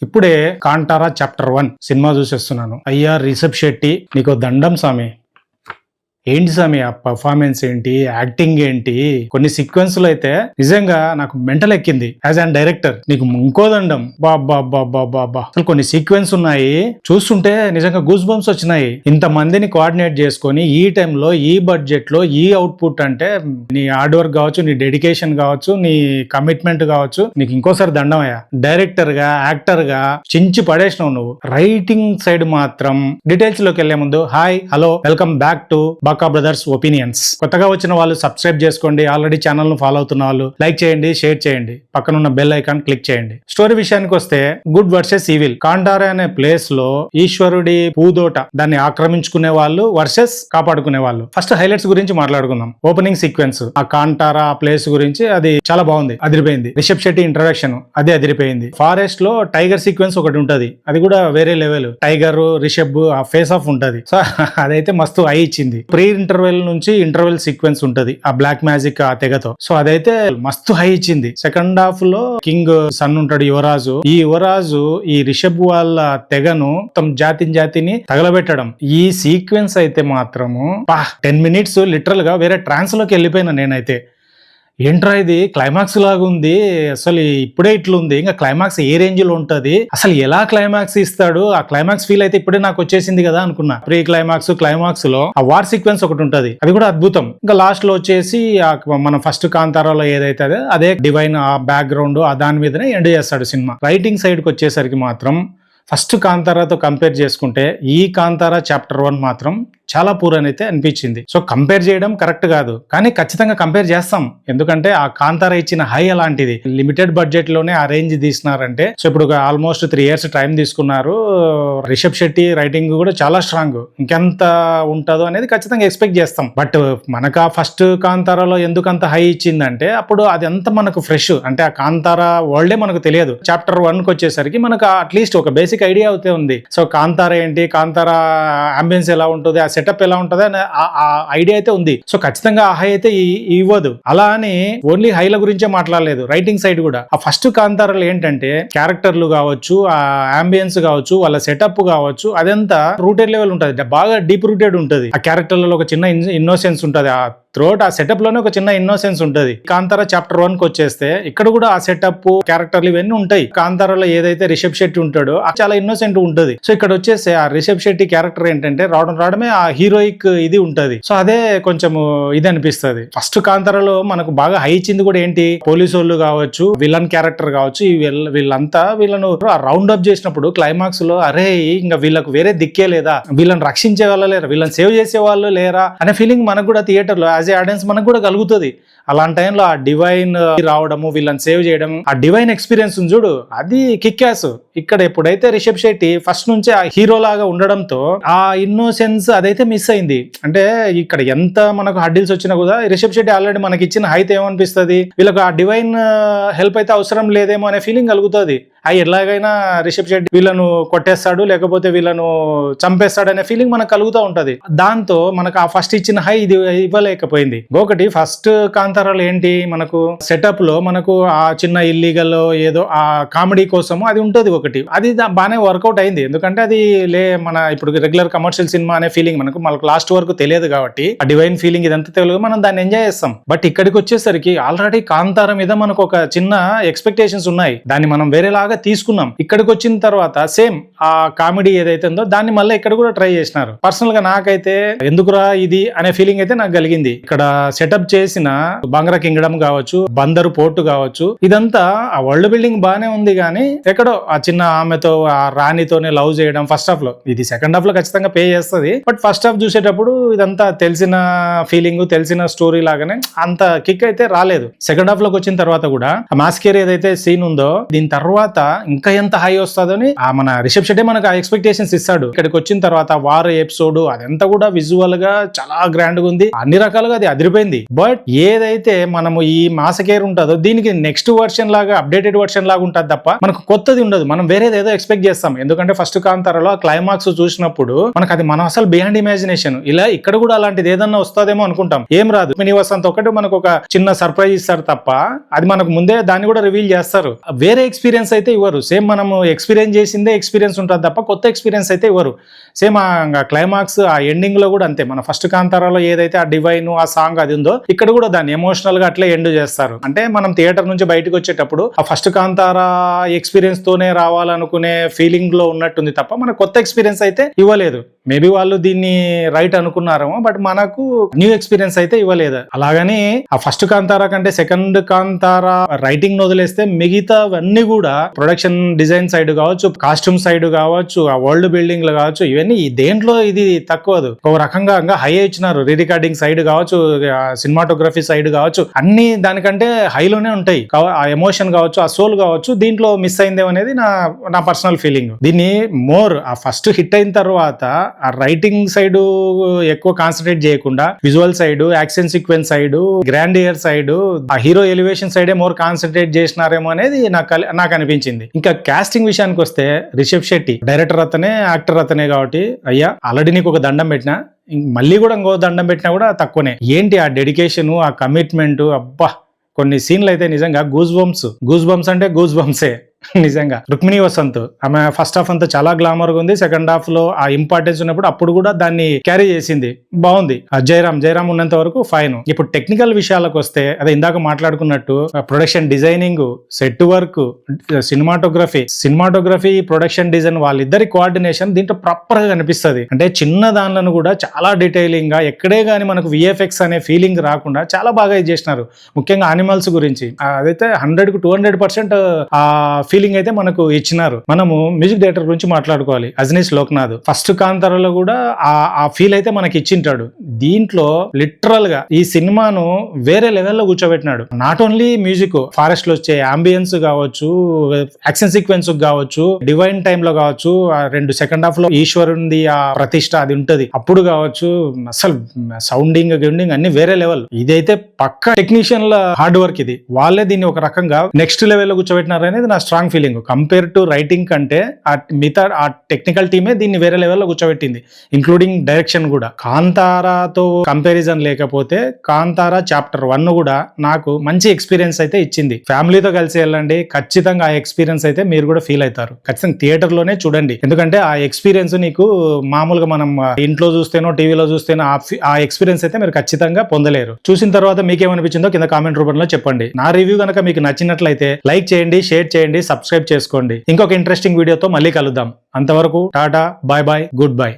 ఇప్పుడే Kantara chapter 1 cinema చూసేస్తున్నాను. అయ్యా రిషబ్ శెట్టి నీకు దండం స్వామి. ఏంటి స్వామి ఆ పర్ఫార్మెన్స్ ఏంటి, యాక్టింగ్ ఏంటి, కొన్ని సీక్వెన్స్లు అయితే నిజంగా నాకు మెంటల్ ఎక్కింది. యాజ్ అన్ డైరెక్టర్ నీకు ఇంకోదండం. బాబా అసలు కొన్ని సీక్వెన్స్ ఉన్నాయి చూస్తుంటే నిజంగా గూస్ బంప్స్ వచ్చినాయి. ఇంత మందిని కోఆర్డినేట్ చేసుకొని ఈ టైంలో ఈ బడ్జెట్ లో ఈ అవుట్పుట్ అంటే నీ హార్డ్ వర్క్ కావచ్చు, నీ డెడికేషన్ కావచ్చు, నీ కమిట్మెంట్ కావచ్చు, నీకు ఇంకోసారి దండం అయ్యా. డైరెక్టర్ గా, యాక్టర్ గా చించి పడేసినావు నువ్వు. రైటింగ్ సైడ్ మాత్రం డీటెయిల్స్ లోకి వెళ్లే ముందు hi hello welcome back to బాకా బ్రదర్స్ ఒపీనియన్స్. కొత్తగా వచ్చిన వాళ్ళు సబ్స్క్రైబ్ చేసుకోండి. ఆల్రెడీ ఛానల్ ను ఫాలో అవుతున్న వాళ్ళు లైక్ చేయండి, షేర్ చేయండి, పక్కనున్న బెల్ ఐకాన్ క్లిక్ చేయండి. స్టోరీ విషయానికి వస్తే గుడ్ వర్సెస్ ఈవిల్. కాంటారా అనే ప్లేస్ లో ఈశ్వరుడి పూదోట దాన్ని ఆక్రమించుకునే వాళ్ళు వర్సెస్ కాపాడుకునే వాళ్ళు. ఫస్ట్ హైలైట్స్ గురించి మాట్లాడుకుందాం. ఓపెనింగ్ సీక్వెన్స్ ఆ కాంటారా ఆ ప్లేస్ గురించి అది చాలా బాగుంది, అదిరిపోయింది. రిషబ్ శెట్టి ఇంట్రడక్షన్ అదే అదిరిపోయింది. ఫారెస్ట్ లో టైగర్ సీక్వెన్స్ ఒకటి ఉంటది, అది కూడా వేరే లెవెల్. టైగర్ రిషబ్ ఆ ఫేస్ ఆఫ్ ఉంటది. సో అదైతే మస్తు హై ఇచ్చింది. ప్రీ ఇంటర్వెల్ నుంచి ఇంటర్వెల్ సీక్వెన్స్ ఉంటది ఆ బ్లాక్ మ్యాజిక్ ఆ తెగతో. సో అదైతే మస్తు హై ఇచ్చింది. సెకండ్ హాఫ్ లో కింగ్ సన్ ఉంటాడు యువరాజు. ఈ యువరాజు ఈ రిషబ్ వాళ్ళ తెగను తమ జాతిని తగలబెట్టడం. ఈ సీక్వెన్స్ అయితే మాత్రము 10 minutes లిటరల్ గా వేరే ట్రాన్స్ లోకి వెళ్ళిపోయినా నేనైతే. ఏంట్రా ఇది క్లైమాక్స్ లాగా ఉంది, అసలు ఇప్పుడే ఇట్లుంది, ఇంకా క్లైమాక్స్ ఏ రేంజ్ లో ఉంటది, అసలు ఎలా క్లైమాక్స్ ఇస్తాడు, ఆ క్లైమాక్స్ ఫీల్ అయితే ఇప్పుడే నాకు వచ్చేసింది కదా అనుకున్నా. ప్రీ క్లైమాక్స్ లో ఆ వార్ సీక్వెన్స్ ఒకటి ఉంటది, అది కూడా అద్భుతం. ఇంకా లాస్ట్ లో వచ్చేసి మన ఫస్ట్ కాంతారాలో ఏదైతే అదే డివైన్ ఆ బ్యాక్గ్రౌండ్ ఆ దాని మీదనే ఎండ్ చేస్తాడు సినిమా. రైటింగ్ సైడ్ కి వచ్చేసరికి మాత్రం ఫస్ట్ కాంతారాతో కంపేర్ చేసుకుంటే ఈ కాంతారా చాప్టర్ 1 మాత్రం చాలా పూర్ అని అయితే అనిపించింది. సో కంపేర్ చేయడం కరెక్ట్ కాదు, కానీ ఖచ్చితంగా కంపేర్ చేస్తాం. ఎందుకంటే ఆ కాంతారా ఇచ్చిన హై అలాంటిది. లిమిటెడ్ బడ్జెట్ లోనే ఆ రేంజ్ తీసినారంటే, సో ఇప్పుడు ఆల్మోస్ట్ 3 years టైం తీసుకున్నారు. రిషబ్ శెట్టి రైటింగ్ కూడా చాలా స్ట్రాంగ్. ఇంకెంత ఉంటుందో అనేది ఖచ్చితంగా ఎక్స్పెక్ట్ చేస్తాం. బట్ మనకు ఆ ఫస్ట్ కాంతారాలో ఎందుకు అంత హై ఇచ్చిందంటే అప్పుడు అది అంత మనకు ఫ్రెష్, అంటే ఆ కాంతారా వరల్డే మనకు తెలియదు. చాప్టర్ 1 వచ్చేసరికి మనకు అట్లీస్ట్ ఒక బేసిక్ ఐడియా అయితే ఉంది. సో కాంతారా ఏంటి, కాంతారా అంబియన్స్ ఎలా ఉంటుంది, ఆ సెటప్ ఎలా ఉంటుంది అనే ఆ ఐడియా అయితే ఉంది. సో ఖచ్చితంగా ఆ హై అయితే ఇవ్వదు. అలా అని ఓన్లీ హైల గురించే మాట్లాడలేదు. రైటింగ్ సైడ్ కూడా ఆ ఫస్ట్ కాంతారాలు ఏంటంటే క్యారెక్టర్లు కావచ్చు, ఆ అంబియన్స్ కావచ్చు, వాళ్ళ సెటప్ కావచ్చు, అదంతా రూటెడ్ లెవెల్ ఉంటుంది, బాగా డీప్ రూటెడ్ ఉంటుంది. ఆ క్యారెక్టర్లలో ఒక చిన్న ఇన్నోసెన్స్ ఉంటుంది. ఆ త్రోట్ ఆ సెటప్ లోనే ఒక చిన్న ఇన్నోసెన్స్ ఉంటుంది. కాంతారా చాప్టర్ 1 వచ్చేస్తే ఇక్కడ కూడా ఆ సెటప్ క్యారెక్టర్లు ఇవన్నీ ఉంటాయి. కాంతారాలో ఏదైతే రిషబ్ శెట్టి ఉంటాడో చాలా ఇన్నోసెంట్ ఉంటుంది. సో ఇక్కడ వచ్చేసి ఆ రిషబ్ శెట్టి క్యారెక్టర్ ఏంటంటే రావడమే ఆ హీరోయిక్ ఇది ఉంటది. సో అదే కొంచెం ఇది అనిపిస్తుంది. ఫస్ట్ కాంతారాలో మనకు బాగా హై ఇచ్చింది కూడా ఏంటి, పోలీసు వాళ్ళు కావచ్చు, విలన్ క్యారెక్టర్ కావచ్చు, వీళ్ళంతా వీళ్ళను రౌండ్ అప్ చేసినప్పుడు క్లైమాక్స్ లో అరే ఇంకా వీళ్ళకు వేరే దిక్కే లేదా, వీళ్ళని రక్షించే వాళ్ళు లేరా, వీళ్ళని సేవ్ చేసే వాళ్ళు లేరా అనే ఫీలింగ్ మనకు కూడా థియేటర్ లో యాజ్ ఏ ఆడియన్స్ మనకు కూడా కలుగుతుంది. అలాంటి టైంలో ఆ డివైన్ రావడము, వీళ్ళని సేవ్ చేయడం, ఆ డివైన్ ఎక్స్పీరియన్స్ చూడు, అది కిక్యాస్. ఇక్కడ ఎప్పుడైతే రిషబ్ శెట్టి ఫస్ట్ నుంచే ఆ హీరో లాగా ఉండడంతో ఆ ఇన్నోసెన్స్ అదైతే మిస్ అయింది. అంటే ఇక్కడ ఎంత మనకు హడ్డిల్స్ వచ్చినా కూడా రిషబ్ శెట్టి ఆల్రెడీ మనకి ఇచ్చిన హైట్ ఏమనిపిస్తుంది, వీళ్ళకి ఆ డివైన్ హెల్ప్ అయితే అవసరం లేదేమో అనే ఫీలింగ్ కలుగుతుంది. ఎలాగైనా రిషబ్ శెట్టి వీళ్ళను కొట్టేస్తాడు, లేకపోతే వీళ్ళను చంపేస్తాడు అనే ఫీలింగ్ మనకు కలుగుతూ ఉంటది. దాంతో మనకు ఆ ఫస్ట్ ఇచ్చిన హై ఇది ఇవ్వలేకపోయింది. ఒకటి ఫస్ట్ కాంతారాలు ఏంటి, మనకు సెటప్ లో మనకు ఆ చిన్న ఇల్లీగల్ ఏదో ఆ కామెడీ కోసము అది ఉంటది ఒకటి, అది బాగానే వర్కౌట్ అయింది. ఎందుకంటే అది మన ఇప్పుడు రెగ్యులర్ కమర్షియల్ సినిమా అనే ఫీలింగ్ మనకు లాస్ట్ వరకు తెలియదు కాబట్టి ఆ డివైన్ ఫీలింగ్ ఇదంతా తెలుగు మనం దాన్ని ఎంజాయ్ చేస్తాం. బట్ ఇక్కడికి వచ్చేసరికి ఆల్రెడీ కాంతారా మీద మనకు ఒక చిన్న ఎక్స్పెక్టేషన్స్ ఉన్నాయి, దాన్ని మనం వేరేలాగా తీసుకున్నాం. ఇక్కడికి వచ్చిన తర్వాత సేమ్ ఆ కామెడీ ఏదైతే ఉందో దాన్ని మళ్ళీ ఇక్కడ కూడా ట్రై చేసినారు. పర్సనల్ గా నాకైతే ఎందుకురా ఇది అనే ఫీలింగ్ అయితే నాకు కలిగింది. ఇక్కడ సెటప్ చేసిన బంగ్రా కింగ్డమ్ కావచ్చు, బందరు పోర్టు కావచ్చు, ఇదంతా ఆ వరల్డ్ బిల్డింగ్ బానే ఉంది, కానీ ఎక్కడో ఆ చిన్న ఆమెతో ఆ రాణితోనే లవ్ చేయడం ఫస్ట్ హాఫ్ లో, ఇది సెకండ్ హాఫ్ లో ఖచ్చితంగా పే చేస్తుంది. బట్ ఫస్ట్ హాఫ్ చూసేటప్పుడు ఇదంతా తెలిసిన ఫీలింగ్, తెలిసిన స్టోరీ లాగానే అంత కిక్ అయితే రాలేదు. సెకండ్ హాఫ్ లోకి వచ్చిన తర్వాత కూడా ఆ మాస్కేర్ ఏదైతే సీన్ ఉందో దీని తర్వాత ఇంకా ఎంత హై వస్తుందని ఆ మన రిషబ్ శెట్టి మనకు ఆ ఎక్స్పెక్టేషన్స్ ఇస్తాడు. ఇక్కడికి వచ్చిన తర్వాత వార్ ఎపిసోడ్ అదంతా కూడా విజువల్ గా చాలా గ్రాండ్ గా ఉంది, అన్ని రకాలుగా అది అదిరిపోయింది. బట్ ఏదైతే మనము ఈ మాసకేర్ ఉంటుందో దీనికి నెక్స్ట్ వర్షన్ లాగా అప్డేటెడ్ వర్షన్ లాగా ఉంటుంది తప్ప మనకు కొత్తది ఉండదు. మనం వేరేది ఏదో ఎక్స్పెక్ట్ చేస్తాం. ఎందుకంటే ఫస్ట్ కాంతారాలో క్లైమాక్స్ చూసినప్పుడు మనకు అది మనం అసలు బియాండ్ ఇమాజినేషన్, ఇలా ఇక్కడ కూడా అలాంటిది ఏదన్నా వస్తుందేమో అనుకుంటాం, ఏం రాదు. మినీ వసంత్ ఒకటి మనకు ఒక చిన్న సర్ప్రైజ్ ఇస్తారు తప్ప అది మనకు ముందే దాన్ని కూడా రివీల్ చేస్తారు. వేరే ఎక్స్పీరియన్స్ అయితే అయితే ఇవ్వరు. సేమ్ మనము ఎక్స్పీరియన్స్ చేసిందే ఎక్స్పీరియన్స్ ఉంటుంది తప్ప కొత్త ఎక్స్పీరియన్స్ అయితే ఇవ్వరు. సేమ్ ఆ క్లైమాక్స్ ఆ ఎండింగ్ లో కూడా అంతే. మన ఫస్ట్ కాంతారాలో ఏదైతే ఆ డివైన్ ఆ సాంగ్ అది ఉందో ఇక్కడ కూడా దాన్ని ఎమోషనల్ గా అట్లే ఎండ్ చేస్తారు. అంటే మనం థియేటర్ నుంచి బయటకు వచ్చేటప్పుడు ఆ ఫస్ట్ కాంతారా ఎక్స్పీరియన్స్ తోనే రావాలనుకునే ఫీలింగ్ లో ఉన్నట్టుంది తప్ప మన కొత్త ఎక్స్పీరియన్స్ అయితే ఇవ్వలేదు. మేబీ వాళ్ళు దీన్ని రైట్ అనుకున్నారేమో, బట్ మనకు న్యూ ఎక్స్పీరియన్స్ అయితే ఇవ్వలేదు. అలాగని ఆ ఫస్ట్ కాంతారా కంటే సెకండ్ కాంతారా రైటింగ్ వదిలేస్తే మిగతావన్నీ కూడా ప్రొడక్షన్ డిజైన్ సైడ్ కావచ్చు, కాస్ట్యూమ్ సైడ్ కావచ్చు, ఆ వరల్డ్ బిల్డింగ్ లో కావచ్చు, ఇవన్నీ దేంట్లో ఇది తక్కువదు. ఒక రకంగా హై ఇచ్చినారు. రీ రికార్డింగ్ సైడ్ కావచ్చు, సినిమాటోగ్రఫీ సైడ్ కావచ్చు, అన్ని దానికంటే హైలోనే ఉంటాయి. ఆ ఎమోషన్ కావచ్చు, ఆ సోల్ కావచ్చు, దీంట్లో మిస్ అయిందేమో అనేది నా పర్సనల్ ఫీలింగ్. దీన్ని మోర్ ఆ ఫస్ట్ హిట్ అయిన తర్వాత ఆ రైటింగ్ సైడ్ ఎక్కువ కాన్సన్ట్రేట్ చేయకుండా visual side, action sequence side, grandeur side, ఆ హీరో ఎలివేషన్ సైడే మోర్ కాన్సన్ట్రేట్ చేసినారేమో అనేది నాకు అనిపించింది. ఇంకా కాస్టింగ్ విషయానికి వస్తే రిషబ్ శెట్టి డైరెక్టర్ అతనే, యాక్టర్ అతనే కాబట్టి అయ్యా ఆల్రెడీ నీకు ఒక దండం పెట్టినా, మళ్ళీ కూడా ఇంకో దండం పెట్టినా కూడా తక్కువనే. ఏంటి ఆ డెడికేషన్, ఆ కమిట్మెంట్, అబ్బా కొన్ని సీన్లు అయితే నిజంగా గూస్ బంప్స్ అంటే గూస్ బంప్సే నిజంగా. రుక్మిణి వసంత్ ఆమె ఫస్ట్ హాఫ్ అంతా చాలా గ్లామర్ గా ఉంది. సెకండ్ హాఫ్ లో ఆ ఇంపార్టెన్స్ ఉన్నప్పుడు అప్పుడు కూడా దాన్ని క్యారీ చేసింది, బాగుంది. జయరామ్ ఉన్నంత వరకు ఫైన్. ఇప్పుడు టెక్నికల్ విషయాలకు వస్తే అదే ఇందాక మాట్లాడుకున్నట్టు production designing, set work, cinematography, production design వాళ్ళిద్దరి కోఆర్డినేషన్ దీంట్లో ప్రాపర్ గా కనిపిస్తుంది. అంటే చిన్న దానిలను కూడా చాలా డీటెయిలింగ్ గా ఎక్కడే గానీ మనకు విఎఫ్ఎక్స్ అనే ఫీలింగ్ రాకుండా చాలా బాగా ఇది చేసినారు. ముఖ్యంగా యానిమల్స్ గురించి అదైతే 100కు 200% ఆ ఫీలింగ్ అయితే మనకు ఇచ్చినారు. మనము మ్యూజిక్ డైరెక్టర్ గురించి మాట్లాడుకోవాలి. అజనీష్ లోక్నాథ్ ఫస్ట్ కాంతారాలో కూడా ఆ ఫీల్ అయితే మనకి ఇచ్చింటాడు. దీంట్లో లిటరల్ గా ఈ సినిమాను వేరే లెవెల్లో కూర్చోబెట్టినాడు. నాట్ ఓన్లీ మ్యూజిక్, ఫారెస్ట్ లో వచ్చే అంబియన్స్ కావచ్చు, యాక్షన్ సీక్వెన్స్ కావచ్చు, డివైన్ టైమ్ లో కావచ్చు, రెండు సెకండ్ హాఫ్ లో ఈశ్వరుంది ఆ ప్రతిష్ట అది ఉంటది అప్పుడు కావచ్చు, అసలు సౌండింగ్ అన్ని వేరే లెవెల్. ఇదైతే పక్కా టెక్నీషియన్ల హార్డ్ వర్క్. ఇది వాళ్ళే దీన్ని ఒక రకంగా నెక్స్ట్ లెవెల్లో కూర్చోబెట్టినారు అనేది నా strong feeling. Compare to writing కంటే ఆ టెక్నికల్ టీమే దీన్ని వేరే లెవెల్లో కూర్చోబెట్టింది, ఇంక్లూడింగ్ డైరెక్షన్ కూడా. కాంతారాతో కంపారిజన్ లేకపోతే కాంతారా చాప్టర్ 1 కూడా నాకు మంచి ఎక్స్పీరియన్స్ అయితే ఇచ్చింది. ఫ్యామిలీతో కలిసి వెళ్ళండి, ఖచ్చితంగా ఆ ఎక్స్పీరియన్స్ అయితే మీరు కూడా ఫీల్ అవుతారు. ఖచ్చితంగా థియేటర్ లోనే చూడండి, ఎందుకంటే ఆ ఎక్స్పీరియన్స్ నీకు మామూలుగా మనం ఇంట్లో చూస్తేనో టీవీలో చూస్తేనో ఆ ఎక్స్పీరియన్స్ అయితే మీరు ఖచ్చితంగా పొందలేరు. చూసిన తర్వాత మీకేమనిపించిందో కింద కామెంట్ రూపంలో చెప్పండి. నా రివ్యూ కనుక మీకు నచ్చినట్లయితే లైక్ చేయండి, షేర్ చేయండి, సబ్స్క్రైబ్ చేసుకోండి. ఇంకొక ఇంట్రెస్టింగ్ వీడియోతో మళ్ళీ కలుద్దాం. అంతవరకు టాటా, బాయ్ బాయ్, గుడ్ బై.